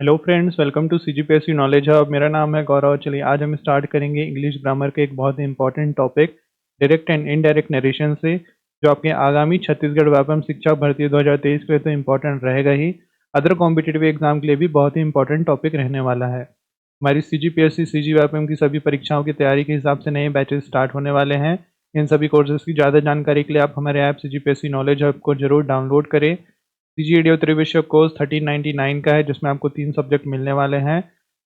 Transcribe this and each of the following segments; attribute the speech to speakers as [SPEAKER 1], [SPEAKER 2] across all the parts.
[SPEAKER 1] Hello friends, welcome to CGPSC knowledge hub. मेरा नाम है गौरव। चलिए आज हम स्टार्ट करेंगे इंग्लिश ग्रामर के एक बहुत ही important topic direct and indirect narration से, जो आपके आगामी छत्तीसगढ़ व्यापम शिक्षा भर्ती 2023 के लिए तो इम्पोर्टेंट रहेगा ही, अदर कॉम्पिटिटिव एग्जाम के लिए भी बहुत ही इंपॉर्टेंट टॉपिक रहने वाला है। हमारी सीजीपीएससी सीजी व्यापम की सभी परीक्षाओं की तैयारी के हिसाब से नए बैचेस स्टार्ट होने वाले हैं। इन सभी कोर्सेज की ज़्यादा जानकारी के लिए आप हमारे ऐप सीजीपीएससी नॉलेज हब को जरूर डाउनलोड करें। सीजीएडी त्रिविषय कोर्स 1399 का है, जिसमें आपको 3 सब्जेक्ट मिलने वाले हैं: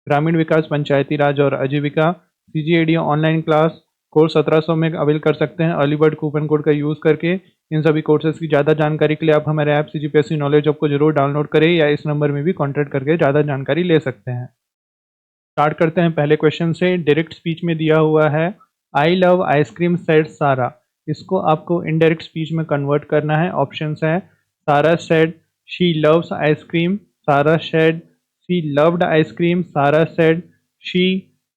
[SPEAKER 1] ग्रामीण विकास, पंचायती राज और आजीविका। सीजीएडी ऑनलाइन क्लास कोर्स 1700 में अवेल कर सकते हैं अर्ली बर्ड कूपन कोड का यूज़ करके। इन सभी कोर्सेज की ज़्यादा जानकारी के लिए आप हमारे ऐप सीजीपीएससी नॉलेज हब को जरूर डाउनलोड करें या इस नंबर में भी कॉन्टैक्ट करके ज़्यादा जानकारी ले सकते हैं। स्टार्ट करते हैं पहले क्वेश्चन से। डायरेक्ट स्पीच में दिया हुआ है आई लव आइसक्रीम सेड सारा। इसको आपको इनडायरेक्ट स्पीच में कन्वर्ट करना है। ऑप्शंस है: सारा सेड शी लव्स आइसक्रीम, सारा सेड शी लव्ड आइसक्रीम, सारा सेड शी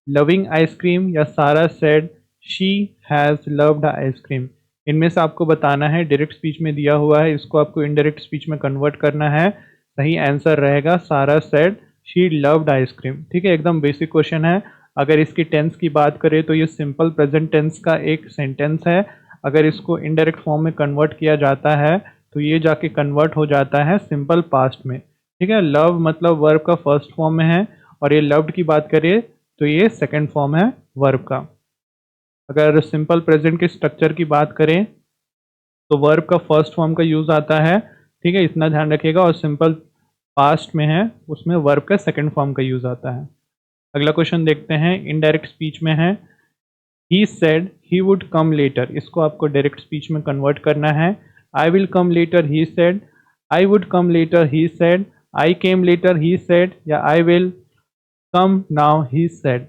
[SPEAKER 1] लविंग आइसक्रीम, या सारा said she has loved ice cream. इनमें से आपको बताना है। डायरेक्ट स्पीच में दिया हुआ है, इसको आपको इनडायरेक्ट स्पीच में कन्वर्ट करना है। सही आंसर रहेगा सारा सेड शी लव्ड आइसक्रीम। ठीक है, एकदम बेसिक क्वेश्चन है। अगर इसकी टेंस की बात करें तो ये सिंपल प्रेजेंट टेंस का एक सेंटेंस है। अगर इसको इनडायरेक्ट फॉर्म में कन्वर्ट किया जाता है तो ये जाके कन्वर्ट हो जाता है सिंपल पास्ट में। ठीक है, लव मतलब वर्ब का फर्स्ट फॉर्म में है, और ये लव्ड की बात करें तो ये सेकेंड फॉर्म है वर्ब का। अगर सिंपल प्रेजेंट के स्ट्रक्चर की बात करें तो वर्ब का फर्स्ट फॉर्म का यूज़ आता है। ठीक है, इतना ध्यान रखिएगा। और सिंपल पास्ट में है, उसमें वर्ब का सेकंड फॉर्म का यूज़ आता है। अगला क्वेश्चन देखते हैं। इनडायरेक्ट स्पीच में है he said he would come later. इसको आपको डायरेक्ट स्पीच में कन्वर्ट करना है। I will come later he said, I would come later he said, I came later he said, या I will come now he said.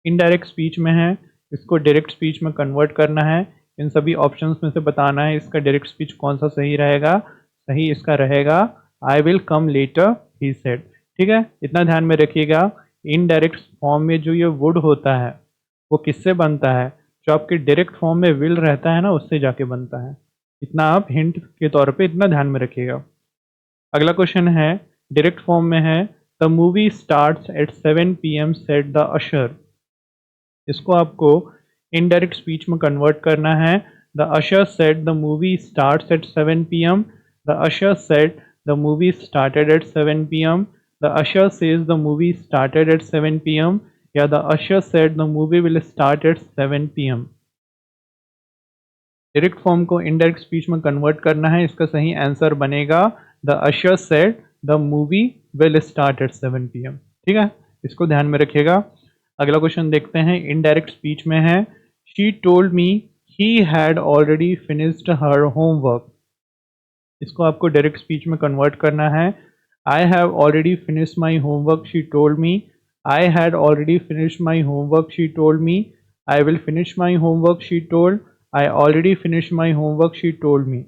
[SPEAKER 1] Indirect speech में है, इसको direct speech में कन्वर्ट करना है। इन सभी ऑप्शंस में से बताना है इसका डायरेक्ट स्पीच कौन सा सही रहेगा। सही इसका रहेगा आई will come later he said. ठीक है, इतना ध्यान में रखिएगा। इनडायरेक्ट फॉर्म में जो ये वुड होता है वो किससे बनता है? जो आपके डायरेक्ट फॉर्म में विल रहता है ना, उससे जाके बनता है। इतना आप हिंट के तौर पे इतना ध्यान में रखिएगा। अगला क्वेश्चन है, डायरेक्ट फॉर्म में है the movie starts at 7 PM said the usher. इसको आपको इनडायरेक्ट स्पीच में कन्वर्ट करना है। The usher said the movie starts at 7 PM, the usher said the movie started at 7 PM, the usher says the movie started at 7 PM, या the usher said the movie will start at 7 PM। Direct form को indirect speech में convert करना है। इसका सही answer बनेगा the usher said the movie will start at 7 PM। ठीक है, इसको ध्यान में रखिएगा। अगला क्वेश्चन देखते हैं। इनडायरेक्ट स्पीच में है she told me he had already finished her homework. इसको आपको डायरेक्ट स्पीच में कन्वर्ट करना है। I have already finished my homework she told me, I had already finished my homework she told me, I will finish my homework she told, I already finish my homework she told me.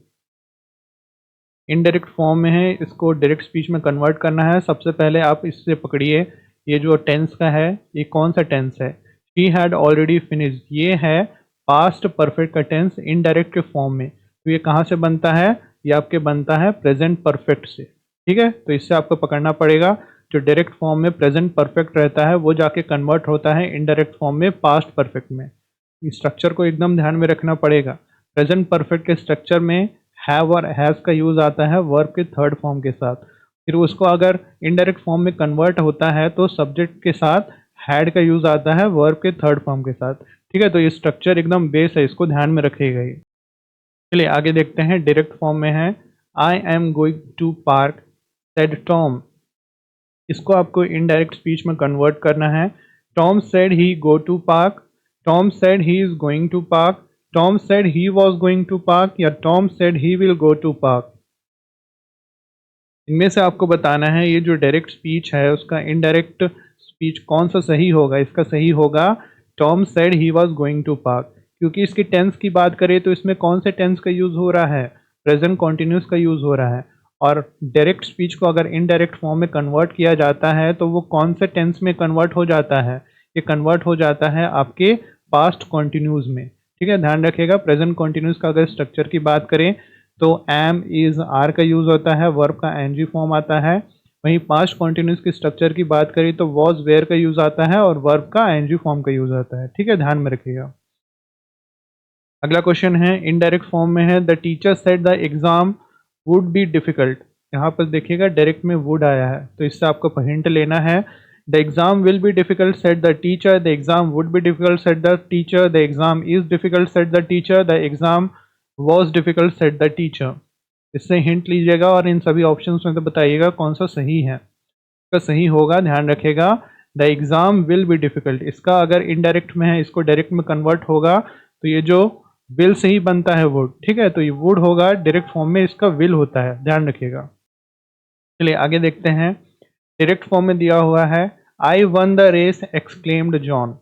[SPEAKER 1] Indirect form में है, इसको direct speech में convert करना है। सबसे पहले आप इससे पकड़िए, ये जो टेंस का है ये कौन सा टेंस है? शी हैड ऑलरेडी फिनिश्ड, ये है पास्ट परफेक्ट का टेंस इनडायरेक्ट के फॉर्म में। तो ये कहाँ से बनता है? ये आपके बनता है प्रेजेंट परफेक्ट से। ठीक है, तो इससे आपको पकड़ना पड़ेगा। जो डायरेक्ट फॉर्म में प्रेजेंट परफेक्ट रहता है वो जाके कन्वर्ट होता है इनडायरेक्ट फॉर्म में पास्ट परफेक्ट में। इस स्ट्रक्चर को एकदम ध्यान में रखना पड़ेगा। प्रेजेंट परफेक्ट के स्ट्रक्चर में हैव और हैज़ का यूज़ आता है वर्ब के थर्ड फॉर्म के साथ। फिर उसको अगर इनडायरेक्ट फॉर्म में कन्वर्ट होता है तो सब्जेक्ट के साथ हैड का यूज़ आता है वर्ब के थर्ड फॉर्म के साथ। ठीक है, तो ये स्ट्रक्चर एकदम बेस है, इसको ध्यान में रखिएगा ये। चलिए आगे देखते हैं। डायरेक्ट फॉर्म में है I am going to park said Tom. इसको आपको इनडायरेक्ट स्पीच में कन्वर्ट करना है। Tom said he go to park, Tom said he is going to park, Tom said he was going to park, या Tom said he will go to park. इनमें से आपको बताना है ये जो डायरेक्ट स्पीच है उसका इनडायरेक्ट स्पीच कौन सा सही होगा। इसका सही होगा Tom said he was going to park, क्योंकि इसकी टेंस की बात करें तो इसमें कौन से टेंस का यूज़ हो रहा है? प्रेजेंट कॉन्टिन्यूस का यूज़ हो रहा है। और डायरेक्ट स्पीच को अगर इनडायरेक्ट फॉर्म में कन्वर्ट किया जाता है तो वो कौन से टेंस में कन्वर्ट हो जाता है? ये कन्वर्ट हो जाता है आपके पास्ट कॉन्टिन्यूस में। ठीक है, ध्यान रखिएगा। प्रेजेंट कॉन्टिन्यूस का अगर स्ट्रक्चर की बात करें तो एम इज आर का यूज़ होता है, वर्ब का एनजी फॉर्म आता है। वहीं पास्ट कॉन्टिन्यूस की स्ट्रक्चर की बात करें तो वॉज वेयर का यूज आता है और वर्ब का आईएनजी फॉर्म का यूज आता है। ठीक है, ध्यान में रखिएगा। अगला क्वेश्चन है इनडायरेक्ट फॉर्म में है, the teacher said the exam would be difficult. यहाँ पर देखिएगा डायरेक्ट में वुड आया है, तो इससे आपको हिंट लेना है। The exam will be difficult said the teacher, the exam would be difficult said the teacher, the exam is difficult said the teacher, the exam was difficult said the teacher. इससे hint लीजिएगा और इन सभी options में तो बताइएगा कौन सा सही है। इसका सही होगा, ध्यान रखेगा, the exam will be difficult. इसका अगर इनडायरेक्ट में है, इसको डायरेक्ट में कन्वर्ट होगा तो ये जो विल से ही बनता है वुड। ठीक है, तो ये वुड होगा, डायरेक्ट फॉर्म में इसका विल होता है, ध्यान रखिएगा। चलिए आगे देखते हैं। डायरेक्ट फॉर्म में दिया हुआ है, I won the race exclaimed John.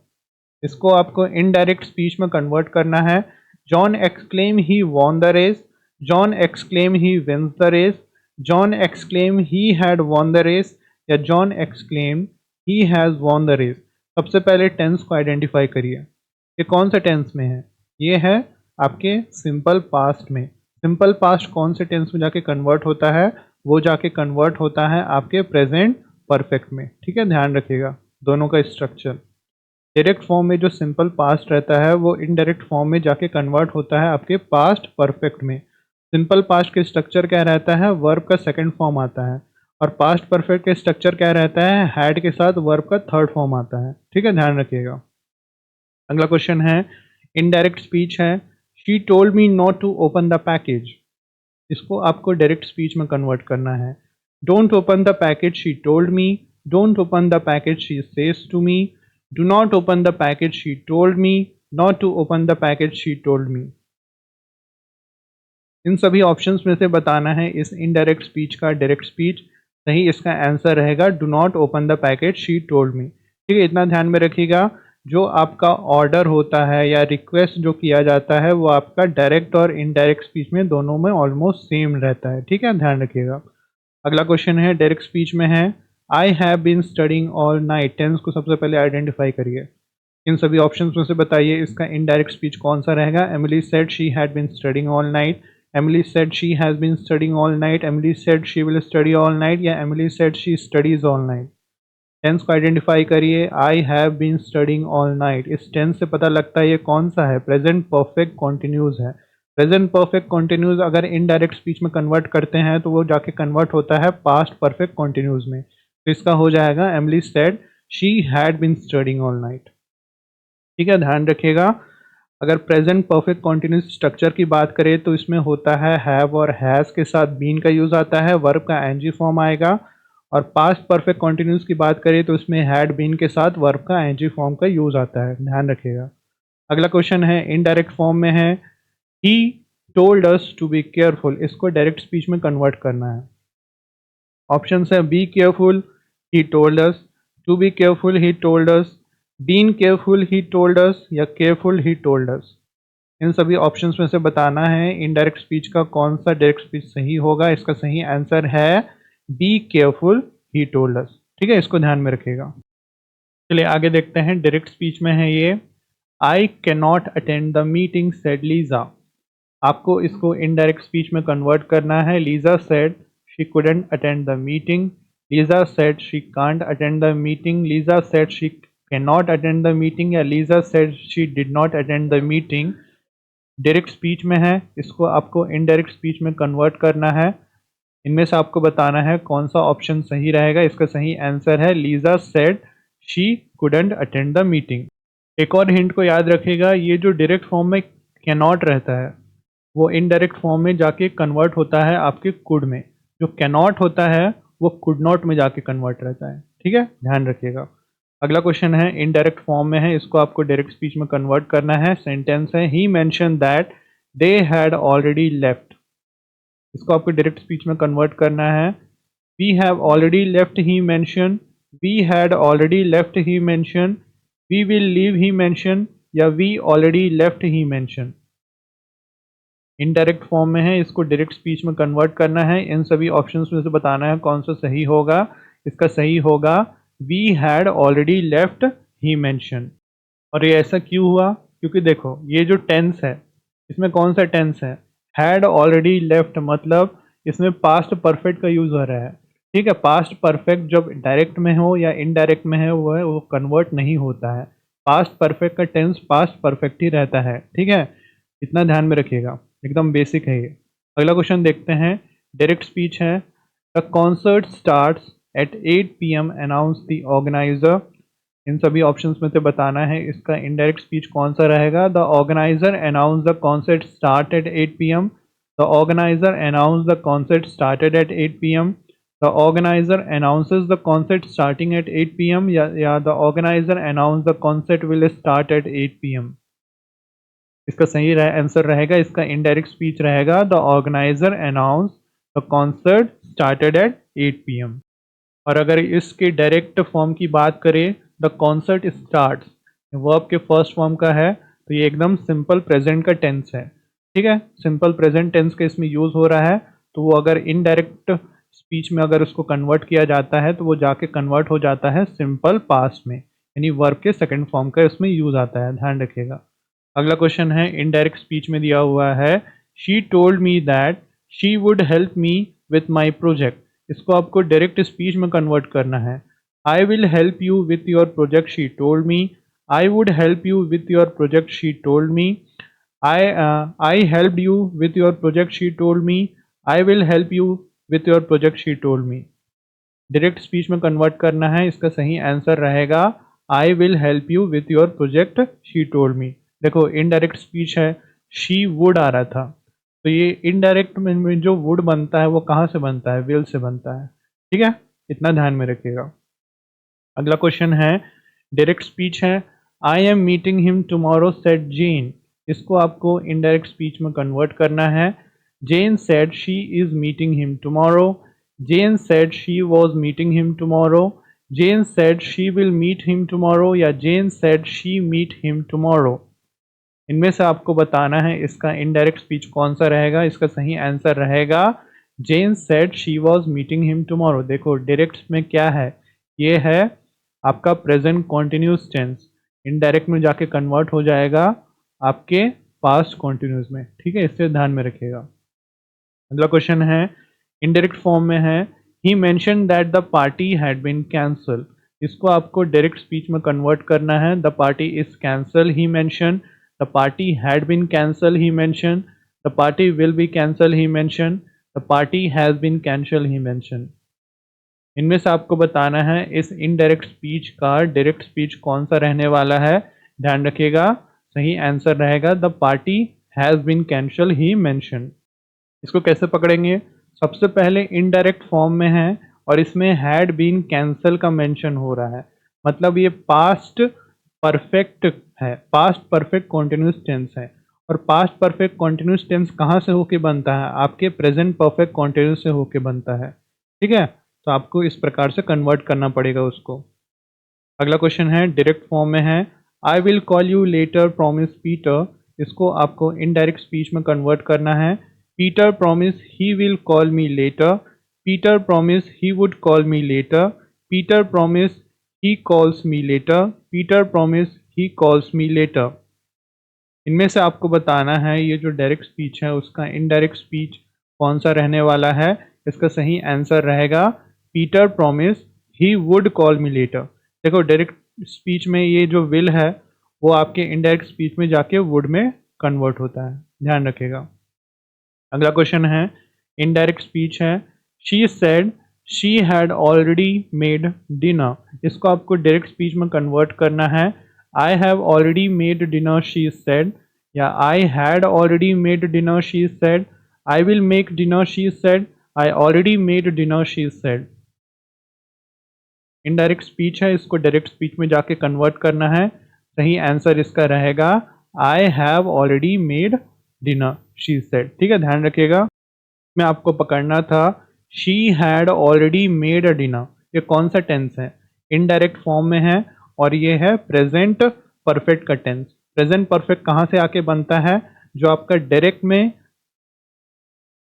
[SPEAKER 1] इसको आपको इनडायरेक्ट स्पीच में कन्वर्ट करना है। John exclaim he won the race, John exclaim he wins the race, John exclaim he had won the race, या John exclaim he has won the race. सबसे पहले tense को identify करिए, ये कौन सा टेंस में है। ये है आपके सिंपल पास्ट में। सिंपल पास्ट कौन से टेंस में जाके कन्वर्ट होता है, वो जाके कन्वर्ट होता है आपके प्रेजेंट परफेक्ट में। ठीक है, ध्यान रखिएगा दोनों का स्ट्रक्चर। डायरेक्ट फॉर्म में जो सिंपल पास्ट रहता है वो इनडायरेक्ट फॉर्म में जाके कन्वर्ट होता है आपके पास्ट परफेक्ट में। सिंपल पास्ट के स्ट्रक्चर क्या रहता है, वर्ब का सेकंड फॉर्म आता है, और पास्ट परफेक्ट के स्ट्रक्चर क्या रहता है, हैड के साथ वर्ब का थर्ड फॉर्म आता है। ठीक है, ध्यान रखिएगा। अगला क्वेश्चन है, इनडायरेक्ट स्पीच है, she told me not to open the package. इसको आपको डायरेक्ट स्पीच में कन्वर्ट करना है। Don't open the package she told me, don't open the package she says to me, do not open the package she told me, not to open the package she told me. इन सभी options में से बताना है इस indirect speech का direct speech. सही इसका आंसर रहेगा do not open the package she told मी। ठीक है, इतना ध्यान में रखिएगा, जो आपका ऑर्डर होता है या रिक्वेस्ट जो किया जाता है वो आपका डायरेक्ट और इनडायरेक्ट स्पीच में दोनों में ऑलमोस्ट सेम रहता है। ठीक है, ध्यान रखिएगा। अगला क्वेश्चन है, डायरेक्ट स्पीच में है, I have been studying all night. Tense को सबसे पहले आइडेंटिफाई करिए। इन सभी ऑप्शंस में से बताइए इसका इनडायरेक्ट स्पीच कौन सा रहेगा। Emily said she had been studying all night, Emily said she has been studying all night, Emily said she will study all night, या Emily said she studies all night. Tense को identify करिए। I have been studying all night, इस tense से पता लगता है ये कौन सा है, प्रेजेंट परफेक्ट कॉन्टिन्यूज है। प्रेजेंट परफेक्ट कॉन्टिन्यूज अगर इनडायरेक्ट स्पीच में कन्वर्ट करते हैं तो वो जाके कन्वर्ट होता है पास्ट परफेक्ट कॉन्टिन्यूज में। तो इसका हो जाएगा Emily said she had been studying all night. ठीक है, ध्यान रखिएगा। अगर प्रेजेंट परफेक्ट कॉन्टिन्यूस स्ट्रक्चर की बात करें तो इसमें होता है हैव और हैज़ के साथ बीन का यूज़ आता है, वर्ब का एनजी फॉर्म आएगा। और पास्ट परफेक्ट कॉन्टिन्यूस की बात करें तो इसमें हैड बीन के साथ वर्ब का एनजी फॉर्म का यूज़ आता है, ध्यान रखिएगा। अगला क्वेश्चन है, इनडायरेक्ट फॉर्म में है, he told us to be careful. इसको डायरेक्ट स्पीच में कन्वर्ट करना है। ऑप्शन है, be careful he told us, to be careful he told us, been careful he told us, या केयरफुल ही टोल्ड अस। इन सभी options में से बताना है इनडायरेक्ट स्पीच का कौन सा डायरेक्ट स्पीच सही होगा। इसका सही आंसर है बी केयरफुल ही टोल्ड अस। ठीक है, इसको ध्यान में रखिएगा। चलिए आगे देखते हैं, डायरेक्ट स्पीच में है ये, I can not attend the meeting said Lisa. आपको इसको इनडायरेक्ट स्पीच में कन्वर्ट करना है। Lisa said she couldn't attend the meeting, Lisa said she can't attend the meeting, Lisa said she can not attend the meeting, या Lisa said she did not attend the meeting. Direct speech में है, इसको आपको indirect speech में convert करना है। इनमें से आपको बताना है कौन सा ऑप्शन सही रहेगा। इसका सही आंसर है Lisa said she couldn't attend the meeting. एक और हिंट को याद रखिएगा, ये जो डायरेक्ट फॉर्म में कैन नॉट रहता है वो इनडायरेक्ट फॉर्म में जाके कन्वर्ट होता है आपके कुड में। जो कैन नॉट होता है वो कुड नॉट में जाके कन्वर्ट रहता है। ठीक है, ध्यान रखिएगा। अगला क्वेश्चन है, इनडायरेक्ट फॉर्म में है, इसको आपको डायरेक्ट स्पीच में कन्वर्ट करना है। सेंटेंस है, he mention that they had already left. इसको आपको डायरेक्ट स्पीच में कन्वर्ट करना है। We have already left he mention, we had already left he mention, we will leave he mention, या we already left he mention. Indirect form में है, इसको direct speech में कन्वर्ट करना है। इन सभी ऑप्शंस में से बताना है कौन सा सही होगा। इसका सही होगा we had already left he mentioned. और ये ऐसा क्यों हुआ, क्योंकि देखो ये जो टेंस है इसमें कौन सा टेंस है, हैड ऑलरेडी लेफ्ट, मतलब इसमें पास्ट परफेक्ट का यूज हो रहा है। ठीक है। पास्ट परफेक्ट जब डायरेक्ट में हो या इनडायरेक्ट में है वो कन्वर्ट नहीं होता है। पास्ट परफेक्ट का टेंस पास्ट परफेक्ट ही रहता है। ठीक है, इतना ध्यान में रखिएगा, एकदम बेसिक है ये। अगला क्वेश्चन देखते हैं। डायरेक्ट स्पीच है, the concert starts at 8 PM announce the organiser. इन सभी ऑप्शंस में से बताना है इसका इनडायरेक्ट स्पीच कौन सा रहेगा। The organiser announce the concert start at 8 PM। The organiser announce the concert started at 8 PM। The organizer announces the concert starting at 8 PM या the organizer announce the concert will start at 8 PM। इसका सही answer रहेगा, इसका indirect speech रहेगा the organiser announce the concert started at 8 PM। और अगर इसके direct form की बात करें, द कॉन्सर्ट स्टार्ट्स वर्ब के फर्स्ट फॉर्म का है, तो ये एकदम सिंपल प्रेजेंट का टेंस है। ठीक है, सिंपल प्रेजेंट टेंस का इसमें यूज हो रहा है, तो वो अगर इनडायरेक्ट स्पीच में अगर उसको कन्वर्ट किया जाता है तो वो जाके कन्वर्ट हो जाता है सिंपल पास्ट में, यानी वर्ब के सेकंड फॉर्म का इसमें यूज आता है, ध्यान रखिएगा। अगला क्वेश्चन है, इनडायरेक्ट स्पीच में दिया हुआ है, she told me that she would help me with my project. इसको आपको डायरेक्ट स्पीच में कन्वर्ट करना है। I will help you with your project she told me. I would help you with your project she told me. I helped you with your project she told me. I will help you with your project she told me. Direct speech में convert करना है, इसका सही answer रहेगा आई will help you with your project she told मी। देखो indirect speech है, she would आ रहा था, तो ये इनडायरेक्ट में जो वुड बनता है वो कहाँ से बनता है, विल से बनता है। ठीक है, इतना ध्यान में रखिएगा। अगला क्वेश्चन है, डायरेक्ट स्पीच है, I am meeting him tomorrow said Jane. इसको आपको इनडायरेक्ट स्पीच में कन्वर्ट करना है। Jane said she is meeting him tomorrow. Jane said she was meeting him tomorrow. Jane said she will meet him tomorrow या Jane said she meet him tomorrow. इनमें से आपको बताना है इसका इनडायरेक्ट स्पीच कौन सा रहेगा। इसका सही आंसर रहेगा Jane said she was meeting him tomorrow. देखो डायरेक्ट में क्या है, ये है आपका प्रेजेंट कॉन्टिन्यूस टेंस, इनडायरेक्ट में जाके कन्वर्ट हो जाएगा आपके पास्ट कॉन्टिन्यूस में। ठीक है, इससे ध्यान में रखिएगा। अगला क्वेश्चन है, इनडायरेक्ट फॉर्म में है, he mention that the party had been cancel. इसको आपको डायरेक्ट स्पीच में कन्वर्ट करना है। The party is cancel, he mention. The party had been cancel, he mention. The party will be cancel, he mention. The party has been cancel, he mention. इनमें से आपको बताना है इस इनडायरेक्ट स्पीच का डायरेक्ट स्पीच कौन सा रहने वाला है। ध्यान रखिएगा, सही आंसर रहेगा the party has been cancel, he mentioned. इसको कैसे पकड़ेंगे, सबसे पहले इनडायरेक्ट फॉर्म में है और इसमें हैड बीन कैंसल का मेंशन हो रहा है, मतलब ये पास्ट परफेक्ट है, पास्ट परफेक्ट कॉन्टिन्यूस टेंस है। और पास्ट परफेक्ट कॉन्टिन्यूस टेंस कहाँ से होके बनता है, आपके प्रेजेंट परफेक्ट कॉन्टिन्यूस से होके बनता है। ठीक है, तो आपको इस प्रकार से कन्वर्ट करना पड़ेगा उसको। अगला क्वेश्चन है, डायरेक्ट फॉर्म में है, I will call you later promise Peter. इसको आपको इनडायरेक्ट स्पीच में कन्वर्ट करना है। Peter promise he will call me later. Peter promise he would call me later. Peter promise he calls me later. Peter promise he calls me later. इनमें से आपको बताना है ये जो डायरेक्ट स्पीच है उसका इनडायरेक्ट स्पीच कौन सा रहने वाला है। इसका सही आंसर रहेगा Peter promise he would call me later. देखो डायरेक्ट स्पीच में ये जो विल है वो आपके इनडायरेक्ट स्पीच में जाके वुड में कन्वर्ट होता है, ध्यान रखिएगा। अगला क्वेश्चन है, इनडायरेक्ट स्पीच है, she said she had already made dinner. इसको आपको डायरेक्ट स्पीच में कन्वर्ट करना है। I have already made dinner, she said. या I had already made dinner, she said. I will make dinner, she said. I already made dinner, she said. Indirect speech है, इसको direct speech में जाके convert करना है। सही answer इसका रहेगा आई have already made dinner, she said. ठीक है, ध्यान रखिएगा। में आपको पकड़ना था she had already made a dinner, ये कौन सा टेंस है, इनडायरेक्ट फॉर्म में है और ये है प्रेजेंट परफेक्ट का टेंस। प्रेजेंट परफेक्ट कहाँ से आके बनता है, जो आपका डायरेक्ट में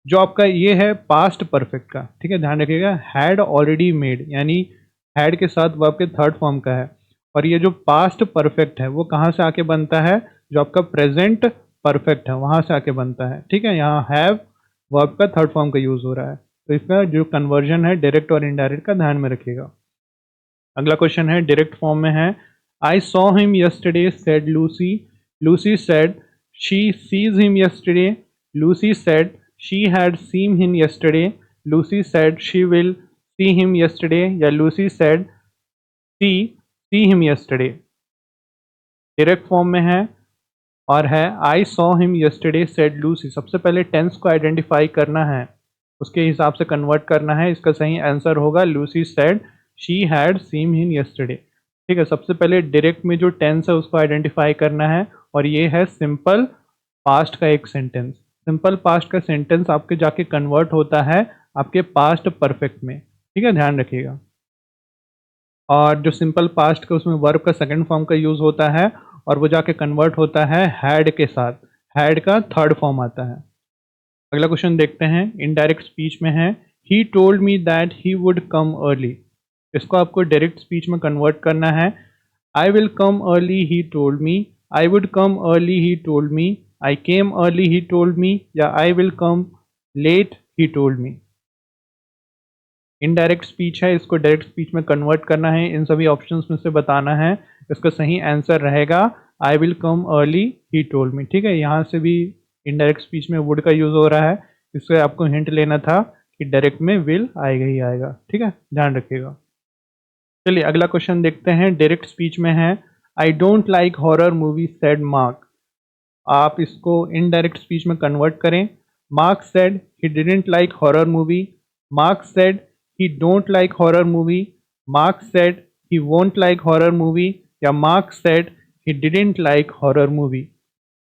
[SPEAKER 1] जो आपका ये है पास्ट परफेक्ट का। ठीक है, ध्यान रखिएगा, हैड ऑलरेडी मेड यानी हैड के साथ वर्ब के थर्ड फॉर्म का है, और ये जो पास्ट परफेक्ट है वो कहाँ से आके बनता है, जो आपका प्रेजेंट परफेक्ट है वहां से आके बनता है। ठीक है, यहाँ हैव वर्ब का थर्ड फॉर्म का यूज हो रहा है। तो इसका जो कन्वर्जन है डायरेक्ट और इनडायरेक्ट का ध्यान में रखिएगा। अगला क्वेश्चन है डायरेक्ट फॉर्म में है, I saw him yesterday said Lucy, Lucy said she sees him yesterday, Lucy said she had seen him yesterday, Lucy said she will see him yesterday, या Lucy said she see him yesterday. Direct form में है और है I saw him yesterday said Lucy. सबसे पहले tense को identify करना है, उसके हिसाब से कन्वर्ट करना है। इसका सही आंसर होगा Lucy said she had seen him yesterday. ठीक है, सबसे पहले डायरेक्ट में जो टेंस है उसको आइडेंटिफाई करना है, और ये है सिंपल पास्ट का एक सेंटेंस। सिंपल पास्ट का सेंटेंस आपके जाके कन्वर्ट होता है आपके पास्ट परफेक्ट में। ठीक है, ध्यान रखिएगा। और जो सिंपल पास्ट का उसमें वर्ब का सेकंड फॉर्म का यूज होता है, और वो जाके कन्वर्ट होता है हैड के साथ। हैड का थर्ड फॉर्म आता है। अगला क्वेश्चन देखते हैं, इनडायरेक्ट स्पीच में है, he told me that he would come early. इसको आपको डायरेक्ट स्पीच में कन्वर्ट करना है। I will come early he told me, I would come early he told me, I came early he told me, या I will come late he told me. Indirect speech है, इसको direct speech में convert करना है। इन सभी options में से बताना है। इसका सही आंसर रहेगा आई will come early he told मी। ठीक है, यहाँ से भी इनडायरेक्ट स्पीच में वुड का यूज हो रहा है, इससे आपको हिंट लेना था कि डायरेक्ट में विल आएगा ही आएगा। ठीक है, ध्यान रखिएगा। चलिए अगला क्वेश्चन देखते हैं, डायरेक्ट स्पीच में है, I don't like horror movie said Mark. आप इसको इनडायरेक्ट स्पीच में कन्वर्ट करें। Mark said he didn't like horror movie, Mark said he don't like horror movie, Mark said he won't like horror movie, या Mark said he didn't like horror movie.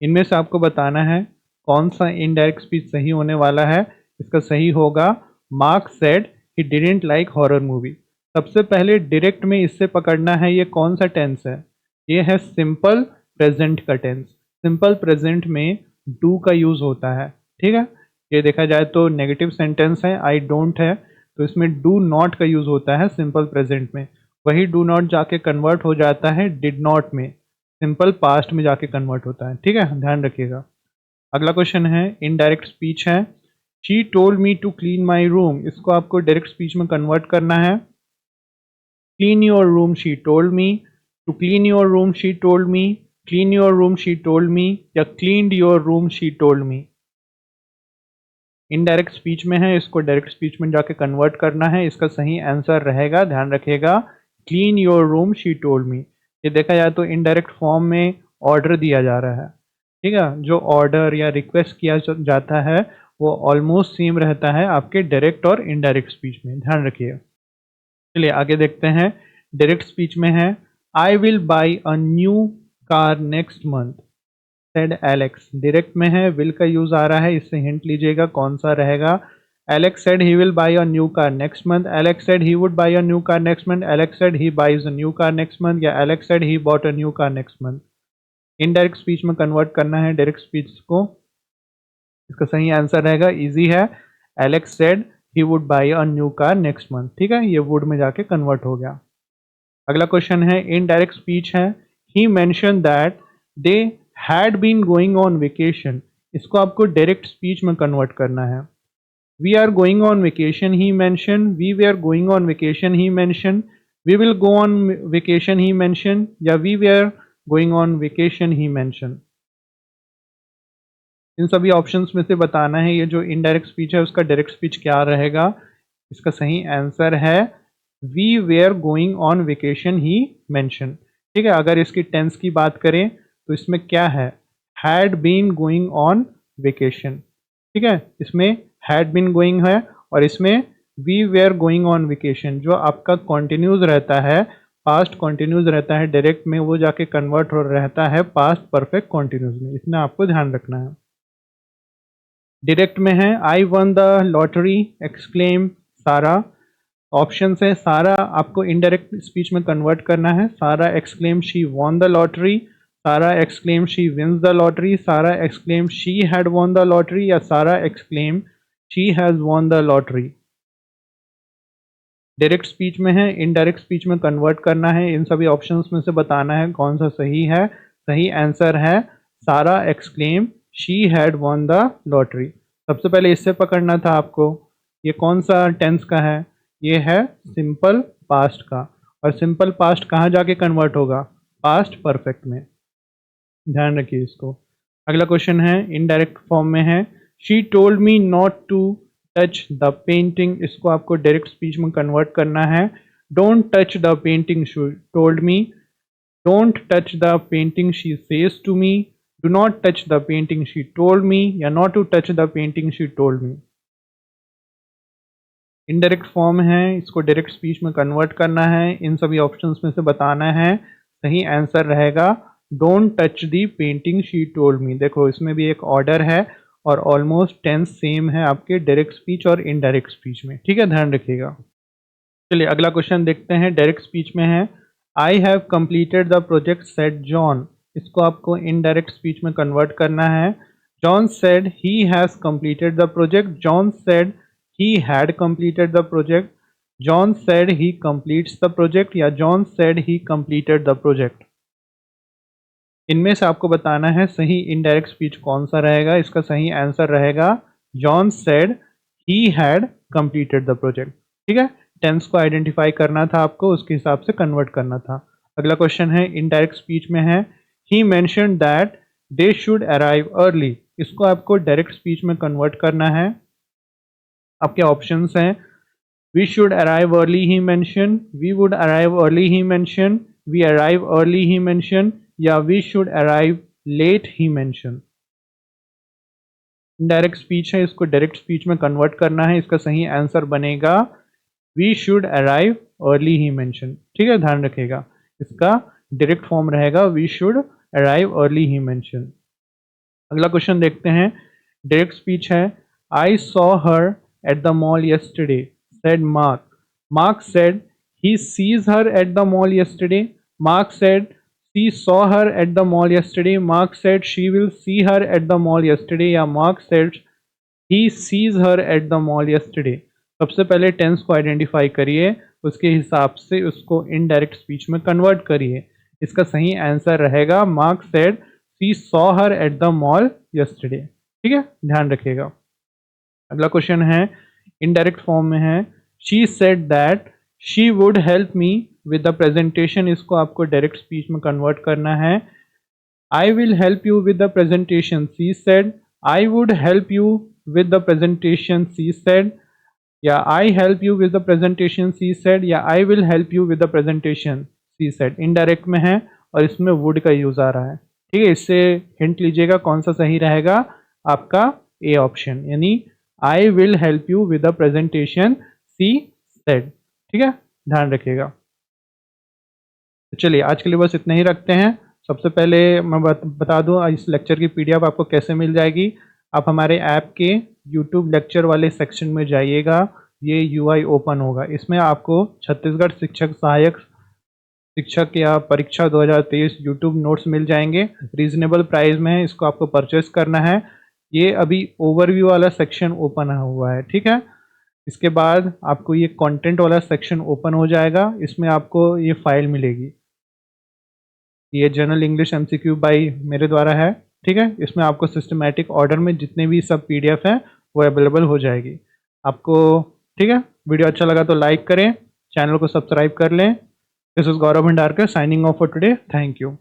[SPEAKER 1] इनमें से आपको बताना है कौन सा इनडायरेक्ट स्पीच सही होने वाला है। इसका सही होगा mark said he didn't like horror movie. सबसे पहले डायरेक्ट में इससे पकड़ना है ये कौन सा टेंस है। ये है सिंपल प्रेजेंट का टेंस। सिंपल प्रेजेंट में डू का यूज होता है। ठीक है, ये देखा जाए तो नेगेटिव सेंटेंस है, आई डोंट है, तो इसमें डू नॉट का यूज होता है सिंपल प्रेजेंट में। वही डू नॉट जाके कन्वर्ट हो जाता है डिड नॉट में, सिंपल पास्ट में जाके कन्वर्ट होता है। ठीक है, ध्यान रखिएगा। अगला क्वेश्चन है, इनडायरेक्ट स्पीच है, she told me to clean my room. इसको आपको डायरेक्ट स्पीच में कन्वर्ट करना है। Clean your room she told me, to clean your room she told me, clean your room she told me, या cleaned your room she told me. Indirect speech में है, इसको direct speech में जाके convert करना है। इसका सही आंसर रहेगा, ध्यान रखिएगा, clean your room she told मी। ये देखा जाए तो इनडायरेक्ट फॉर्म में ऑर्डर दिया जा रहा है। ठीक है, जो ऑर्डर या रिक्वेस्ट किया जाता है वो ऑलमोस्ट सेम रहता है आपके डायरेक्ट और इनडायरेक्ट स्पीच में, ध्यान रखिए। चलिए आगे देखते हैं, डायरेक्ट स्पीच में है, I will buy a new car next month said Alex. Direct में है, विल का यूज आ रहा है, इससे हिंट लीजिएगा कौन सा रहेगा। Alex said he will buy a new car next month, Alex said he would buy a new car next month, Alex said he buys a new car next month, या Alex said he bought a new car next month. Indirect speech में convert करना है direct speech को। इसका सही answer रहेगा, easy है, Alex said he would buy a new car next month. ठीक है, ये वुड में जाके कन्वर्ट हो गया। अगला क्वेश्चन है, इनडायरेक्ट स्पीच है, he mention that they had been going on vacation. इसको आपको डायरेक्ट स्पीच में कन्वर्ट करना है। We are going on vacation he mention, we were are going on vacation he mention, we will go on vacation he mention, या we were are going on vacation he mention. इन सभी options में से बताना है ये जो indirect speech है उसका डायरेक्ट स्पीच क्या रहेगा। इसका सही आंसर है we were going on vacation he mentioned. ठीक है, अगर इसकी टेंस की बात करें तो इसमें क्या है, had been going on vacation. ठीक है, इसमें हैड बीन गोइंग है, और इसमें we were going on vacation जो आपका कॉन्टिन्यूज रहता है, पास्ट कॉन्टिन्यूज रहता है, डायरेक्ट में वो जाके कन्वर्ट हो रहता है पास्ट परफेक्ट कॉन्टिन्यूज में। इसमें आपको ध्यान रखना है। डायरेक्ट में है, I won the lottery exclaim सारा। ऑप्शन है, सारा आपको इनडायरेक्ट स्पीच में कन्वर्ट करना है। Sarah exclaim she won the lottery, Sarah exclaim she wins the lottery, Sarah exclaim she had won the lottery, या Sarah exclaim she has won the lottery. Direct speech में है, indirect speech में convert करना है। इन सभी options में से बताना है कौन सा सही है। सही आंसर है Sarah exclaim she had won the lottery. सबसे पहले इससे पकड़ना था आपको, ये कौन सा टेंस का है? ये है सिंपल पास्ट का। और सिंपल पास्ट कहाँ जाके कन्वर्ट होगा? पास्ट परफेक्ट में। ध्यान रखिए इसको। अगला क्वेश्चन है इनडायरेक्ट फॉर्म में है, she told me not to touch the painting. इसको आपको डायरेक्ट स्पीच में कन्वर्ट करना है। Don't touch the painting she told me, don't touch the painting she says to me, do not touch the painting she told me, या not to touch the painting she told me. Indirect form है, इसको direct speech में convert करना है। इन सभी options में से बताना है। सही आंसर रहेगा don't touch the painting she told मी। देखो इसमें भी एक ऑर्डर है और ऑलमोस्ट टेंस सेम है आपके डायरेक्ट स्पीच और इनडायरेक्ट स्पीच में। ठीक है, ध्यान रखिएगा। चलिए अगला क्वेश्चन देखते हैं। डायरेक्ट स्पीच में है, I have completed the project said John. इसको आपको इनडायरेक्ट स्पीच में कन्वर्ट करना है। John said he has completed the project, John said he had completed the project, John said he completes the project, या John said he completed the project। इनमें से आपको बताना है सही इनडायरेक्ट स्पीच कौन सा रहेगा। इसका सही आंसर रहेगा John said he had completed the project। ठीक है, टेंस को आइडेंटिफाई करना था आपको, उसके हिसाब से कन्वर्ट करना था। अगला क्वेश्चन है इनडायरेक्ट स्पीच में है, he mentioned that they should arrive early। इसको आपको डायरेक्ट स्पीच में कन्वर्ट करना है। आपके ऑप्शंस हैं, we should arrive early he mention, we would arrive early he mention, we arrive early he mention, या we should arrive late he mention. Indirect speech है, इसको डायरेक्ट स्पीच में convert करना है। इसका सही आंसर बनेगा we should arrive early he mentioned. ठीक है, ध्यान रखिएगा। इसका डायरेक्ट फॉर्म रहेगा we should arrive early he mentioned. अगला क्वेश्चन देखते हैं। डायरेक्ट स्पीच है, I saw her at the mall yesterday, said Mark. Mark said he sees her at the mall yesterday. Mark said she saw her at the mall yesterday. Mark said she will see her at the mall yesterday, या Mark said he sees her at the mall yesterday। सबसे पहले tense को identify करिए, उसके हिसाब से उसको indirect speech में कन्वर्ट करिए। इसका सही आंसर रहेगा mark said she saw her at the mall yesterday। ठीक है, ध्यान रखिएगा। अगला क्वेश्चन है इनडायरेक्ट फॉर्म में है, she said that she would help me with the presentation. इसको आपको डायरेक्ट स्पीच में कन्वर्ट करना है। I will help you with the presentation, she said, I would help you with the presentation, she said, या I help you with the presentation, she said, या I will help you with the presentation, she said. Indirect में है और इसमें would का use आ रहा है। ठीक है, इससे हिंट लीजिएगा कौन सा सही रहेगा। आपका ए ऑप्शन, यानी आई will help you with the presentation, she said. ठीक है, ध्यान रखिएगा। चलिए आज के लिए बस इतना ही रखते हैं। सबसे पहले मैं बता दूं इस लेक्चर की पीडीएफ आपको कैसे मिल जाएगी। आप हमारे ऐप के यूट्यूब लेक्चर वाले सेक्शन में जाइएगा, ये यूआई ओपन होगा। इसमें आपको छत्तीसगढ़ शिक्षक सहायक शिक्षक या परीक्षा 2023 यूट्यूब नोट्स मिल जाएंगे। रीजनेबल प्राइस में है, इसको आपको परचेस करना है। ये अभी ओवरव्यू वाला सेक्शन ओपन हुआ है। ठीक है, इसके बाद आपको ये कंटेंट वाला सेक्शन ओपन हो जाएगा। इसमें आपको ये फाइल मिलेगी, ये जनरल इंग्लिश एमसीक्यू बाई मेरे द्वारा है। ठीक है, इसमें आपको सिस्टमैटिक ऑर्डर में जितने भी सब पीडीएफ हैं वो अवेलेबल हो जाएगी आपको। ठीक है, वीडियो अच्छा लगा तो लाइक करें, चैनल को सब्सक्राइब कर लें। This is Gaurav Bhandarkar signing off for today. Thank you.